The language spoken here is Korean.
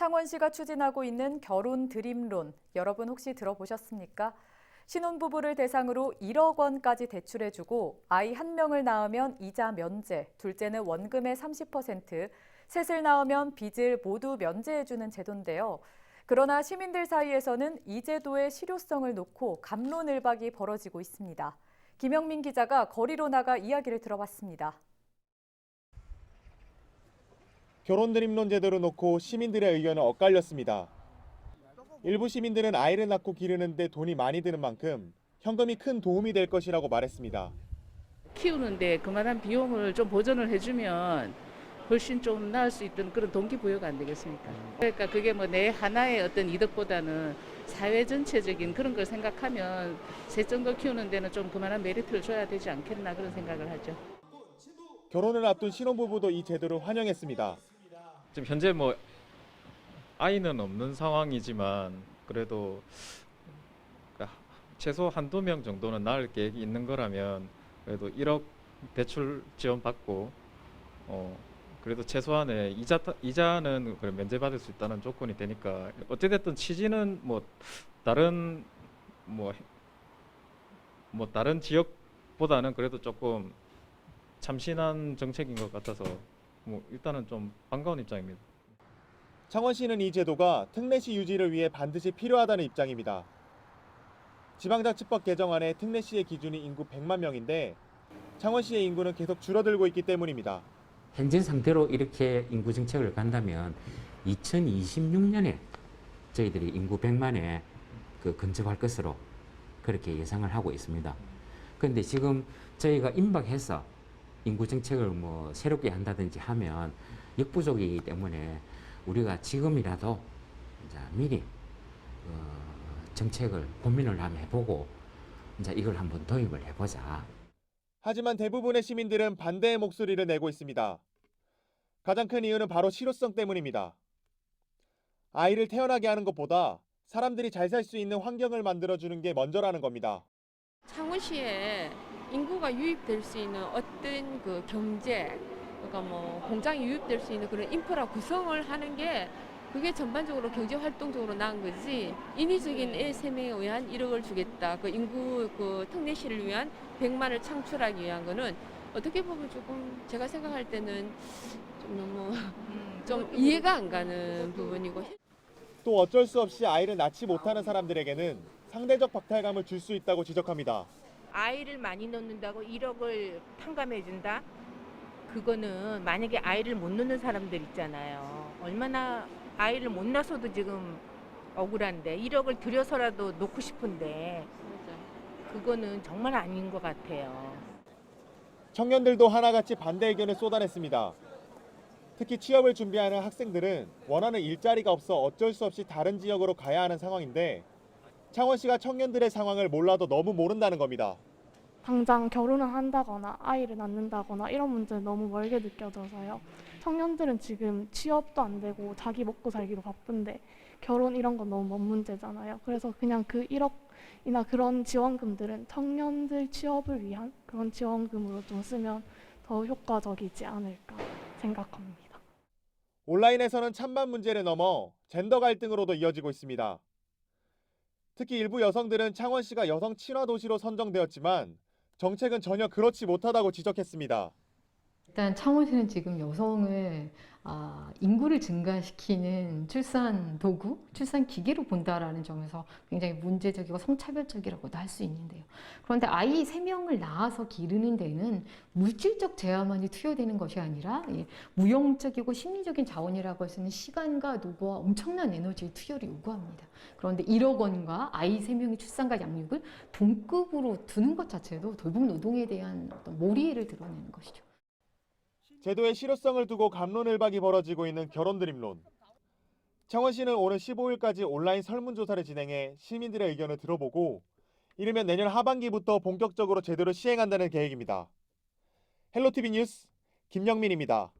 창원시가 추진하고 있는 결혼 드림론, 여러분 혹시 들어보셨습니까? 신혼부부를 대상으로 1억 원까지 대출해주고 아이 한 명을 낳으면 이자 면제, 둘째는 원금의 30%, 셋을 낳으면 빚을 모두 면제해주는 제도인데요. 그러나 시민들 사이에서는 이 제도의 실효성을 놓고 갑론을박이 벌어지고 있습니다. 김영민 기자가 거리로 나가 이야기를 들어봤습니다. 결혼 드림론 제도를 놓고 시민들의 의견은 엇갈렸습니다. 일부 시민들은 아이를 낳고 기르는데 돈이 많이 드는 만큼 현금이 큰 도움이 될 것이라고 말했습니다. 키우는데 그만한 비용을 좀 보전을 해주면 훨씬 좀 나을 수 있던 그런 동기부여가 안 되겠습니까? 그러니까 그게 뭐 내 하나의 어떤 이득보다는 사회 전체적인 그런 걸 생각하면 셋 정도 키우는 데는 좀 그만한 메리트를 줘야 되지 않겠나 그런 생각을 하죠. 결혼을 앞둔 신혼부부도 이 제도를 환영했습니다. 지금 현재 뭐 아이는 없는 상황이지만 그래도 최소 한두 명 정도는 낳을 계획이 있는 거라면 그래도 1억 대출 지원 받고 그래도 최소한의 이자는 면제받을 수 있다는 조건이 되니까 어찌됐든 취지는 뭐 다른 다른 지역보다는 그래도 조금 참신한 정책인 것 같아서 일단은 좀 반가운 입장입니다. 창원시는 이 제도가 특례시 유지를 위해 반드시 필요하다는 입장입니다. 지방자치법 개정안에 특례시의 기준이 인구 100만 명인데 창원시의 인구는 계속 줄어들고 있기 때문입니다. 현재 상태로 이렇게 인구 정책을 간다면 2026년에 저희들이 인구 100만에 근접할 것으로 그렇게 예상을 하고 있습니다. 그런데 지금 저희가 임박해서 인구 정책을 새롭게 한다든지 하면 역부족이기 때문에 우리가 지금이라도 미리 정책을 고민을 한번 해보고 이걸 한번 도입을 해보자. 하지만 대부분의 시민들은 반대의 목소리를 내고 있습니다. 가장 큰 이유는 바로 실효성 때문입니다. 아이를 태어나게 하는 것보다 사람들이 잘 살 수 있는 환경을 만들어주는 게 먼저라는 겁니다. 창원시에 인구가 유입될 수 있는 어떤 그 경제, 그러니까 공장이 유입될 수 있는 그런 인프라 구성을 하는 게 그게 전반적으로 경제 활동적으로 나은 거지. 인위적인 애 3명에 의한 1억을 주겠다. 그 인구 특례시를 위한 100만을 창출하기 위한 거는 어떻게 보면 조금 제가 생각할 때는 좀 너무 좀 이해가 안 가는 부분이고. 또 어쩔 수 없이 아이를 낳지 못하는 사람들에게는 상대적 박탈감을 줄 수 있다고 지적합니다. 아이를 많이 낳는다고 1억을 탕감해준다? 그거는 만약에 아이를 못 낳는 사람들 있잖아요. 얼마나 아이를 못 낳아서도 지금 억울한데 1억을 들여서라도 놓고 싶은데 그거는 정말 아닌 것 같아요. 청년들도 하나같이 반대 의견을 쏟아냈습니다. 특히 취업을 준비하는 학생들은 원하는 일자리가 없어 어쩔 수 없이 다른 지역으로 가야 하는 상황인데 창원시가 청년들의 상황을 몰라도 너무 모른다는 겁니다. 당장 결혼을 한다거나 아이를 낳는다거나 이런 문제는 너무 멀게 느껴져서요. 청년들은 지금 취업도 안 되고 자기 먹고 살기도 바쁜데 결혼 이런 건 너무 먼 문제잖아요. 그래서 그냥 그 1억이나 그런 지원금들은 청년들 취업을 위한 그런 지원금으로 좀 쓰면 더 효과적이지 않을까 생각합니다. 온라인에서는 찬반 문제를 넘어 젠더 갈등으로도 이어지고 있습니다. 특히 일부 여성들은 창원시가 여성 친화 도시로 선정되었지만 정책은 전혀 그렇지 못하다고 지적했습니다. 일단 창원시는 지금 여성을 인구를 증가시키는 출산 도구, 출산 기계로 본다라는 점에서 굉장히 문제적이고 성차별적이라고도 할 수 있는데요. 그런데 아이 3명을 낳아서 기르는 데는 물질적 재화만이 투여되는 것이 아니라 무용적이고 심리적인 자원이라고 할 수 있는 시간과 노고와 엄청난 에너지의 투여를 요구합니다. 그런데 1억 원과 아이 3명의 출산과 양육을 동급으로 두는 것 자체도 돌봄 노동에 대한 어떤 몰이해를 드러내는 것이죠. 제도의 실효성을 두고 갑론을박이 벌어지고 있는 결혼 드림론. 창원시는 오는 15일까지 온라인 설문조사를 진행해 시민들의 의견을 들어보고 이르면 내년 하반기부터 본격적으로 제도를 시행한다는 계획입니다. 헬로티비 뉴스 김영민입니다.